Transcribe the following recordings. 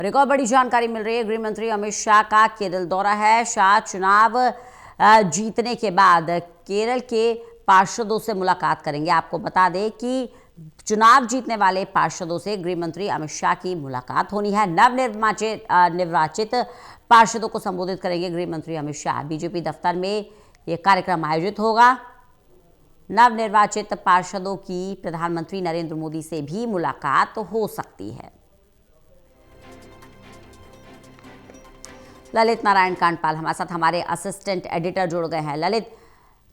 और एक और बड़ी जानकारी मिल रही है, गृह मंत्री अमित शाह का केरल दौरा है। शाह चुनाव जीतने के बाद केरल के पार्षदों से मुलाकात करेंगे। आपको बता दें कि चुनाव जीतने वाले पार्षदों से गृह मंत्री अमित शाह की मुलाकात होनी है। नवनिर्वाचित पार्षदों को संबोधित करेंगे गृह मंत्री अमित शाह। बीजेपी दफ्तर में यह कार्यक्रम आयोजित होगा। नवनिर्वाचित पार्षदों की प्रधानमंत्री नरेंद्र मोदी से भी मुलाकात हो सकती है। ललित नारायण कांडपाल हमारे साथ, हमारे असिस्टेंट एडिटर जुड़ गए हैं। ललित,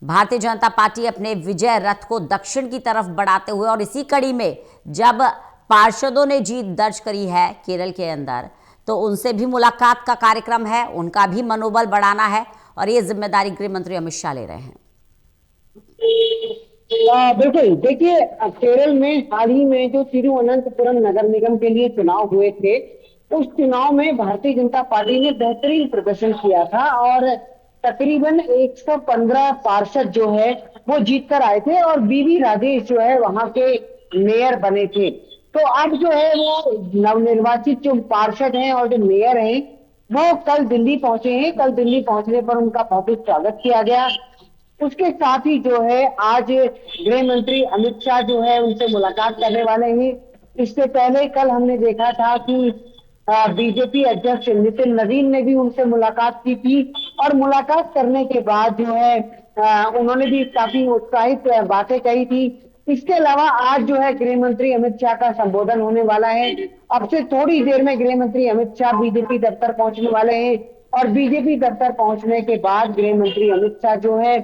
भारतीय जनता पार्टी अपने विजय रथ को दक्षिण की तरफ बढ़ाते हुए और इसी कड़ी में जब पार्षदों ने जीत दर्ज करी है केरल के अंदर, तो उनसे भी मुलाकात का कार्यक्रम है, उनका भी मनोबल बढ़ाना है और ये जिम्मेदारी गृह मंत्री अमित शाह ले रहे हैं। बिल्कुल, देखिए केरल में हाल ही में जो तिरुवनंतपुरम नगर निगम के लिए चुनाव हुए थे, उस चुनाव में भारतीय जनता पार्टी ने बेहतरीन प्रदर्शन किया था और तकरीबन 115 पार्षद जो है वो जीत कर आए थे और बीबी राजेश जो है वहां के मेयर बने थे। तो अब जो है वो नवनिर्वाचित जो पार्षद हैं और जो मेयर हैं वो कल दिल्ली पहुंचे हैं। कल दिल्ली पहुंचने पर उनका भव्य स्वागत किया गया। उसके साथ ही जो है आज गृह मंत्री अमित शाह जो है उनसे मुलाकात करने वाले हैं। इससे पहले कल हमने देखा था कि बीजेपी अध्यक्ष नितिन नवीन ने भी उनसे मुलाकात की थी और मुलाकात करने के बाद जो है उन्होंने भी काफी उत्साहित बातें कही थी। इसके अलावा आज जो है गृह मंत्री अमित शाह का संबोधन होने वाला है। अब से थोड़ी देर में गृह मंत्री अमित शाह बीजेपी दफ्तर पहुंचने वाले हैं और बीजेपी दफ्तर पहुंचने के बाद गृह मंत्री अमित शाह जो है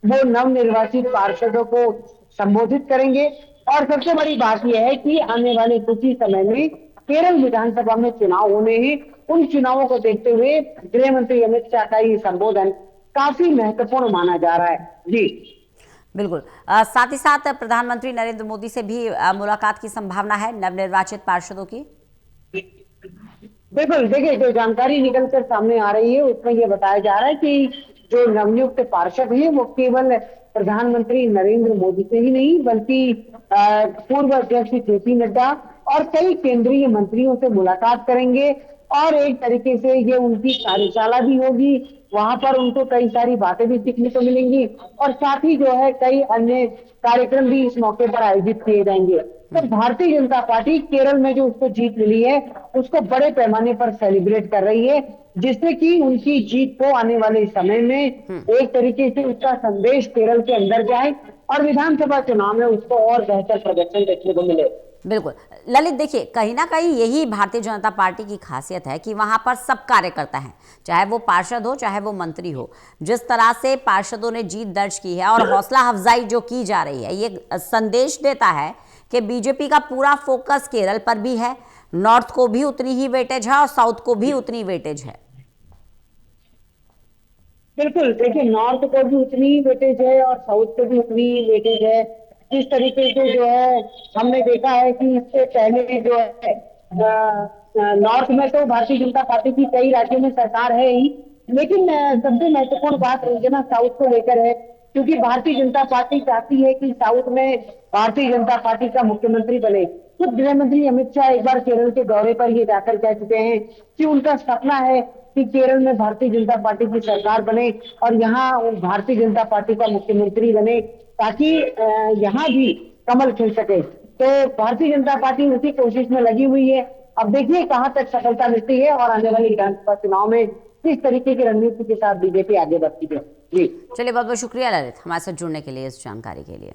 वो नवनिर्वाचित पार्षदों को संबोधित करेंगे। और सबसे बड़ी बात यह है कि आने वाले कुछ ही समय में केरल विधानसभा में चुनाव होने हैं। उन चुनावों को देखते हुए गृह मंत्री अमित शाह का ये संबोधन काफी महत्वपूर्ण माना जा रहा है। जी बिल्कुल। साथ ही साथ प्रधानमंत्री नरेंद्र मोदी से भी मुलाकात की संभावना है नवनिर्वाचित पार्षदों की। बिल्कुल, देखिए जो जानकारी निकलकर सामने आ रही है उसमें यह बताया जा रहा है कि जो नवनियुक्त पार्षद हैं वो केवल प्रधानमंत्री नरेंद्र मोदी से ही नहीं बल्कि पूर्व अध्यक्ष जेपी नड्डा और कई केंद्रीय मंत्रियों से मुलाकात करेंगे और एक तरीके से ये उनकी कार्यशाला भी होगी। वहां पर उनको कई सारी बातें भी सीखने को मिलेंगी और साथ ही जो है कई अन्य कार्यक्रम भी इस मौके पर आयोजित किए जाएंगे। तो भारतीय जनता पार्टी केरल में जो उसको जीत मिली है उसको बड़े पैमाने पर सेलिब्रेट कर रही है, जिससे कि उनकी जीत को आने वाले समय में एक तरीके से उसका संदेश केरल के अंदर जाए और विधानसभा चुनाव में उसको और बेहतर प्रदर्शन देखने को मिले। बिल्कुल ललित, देखिए कहीं ना कहीं यही भारतीय जनता पार्टी की खासियत है कि वहां पर सब कार्यकर्ता हैं, चाहे वो पार्षद हो चाहे वो मंत्री हो। जिस तरह से पार्षदों ने जीत दर्ज की है और हौसला अफजाई जो की जा रही है, ये संदेश देता है कि बीजेपी का पूरा फोकस केरल पर भी है। नॉर्थ को भी उतनी ही वेटेज है और साउथ को भी उतनी वेटेज है। बिल्कुल, देखिए नॉर्थ को भी उतनी ही वेटेज है और साउथ को भी उतनी ही वेटेज है। जिस तरीके से जो है हमने देखा है कि इससे पहले जो है नॉर्थ में तो भारतीय जनता पार्टी की कई राज्यों में सरकार है ही, लेकिन सबसे महत्वपूर्ण बात रीजनल साउथ को लेकर है, क्योंकि भारतीय जनता पार्टी चाहती है कि साउथ में भारतीय जनता पार्टी का मुख्यमंत्री बने। खुद गृह मंत्री अमित शाह एक बार केरल के दौरे पर ये जाकर कह चुके हैं कि उनका सपना है कि केरल में भारतीय जनता पार्टी की सरकार बने और यहाँ भारतीय जनता पार्टी का मुख्यमंत्री बने, ताकि यहाँ भी कमल खिल सके। तो भारतीय जनता पार्टी उसी कोशिश में लगी हुई है। अब देखिए कहाँ तक सफलता मिलती है और आने वाले विधानसभा चुनाव में किस तरीके की रणनीति के साथ बीजेपी आगे बढ़ती है। जी चलिए, बहुत बहुत शुक्रिया ललित हमारे साथ जुड़ने के लिए, इस जानकारी के लिए।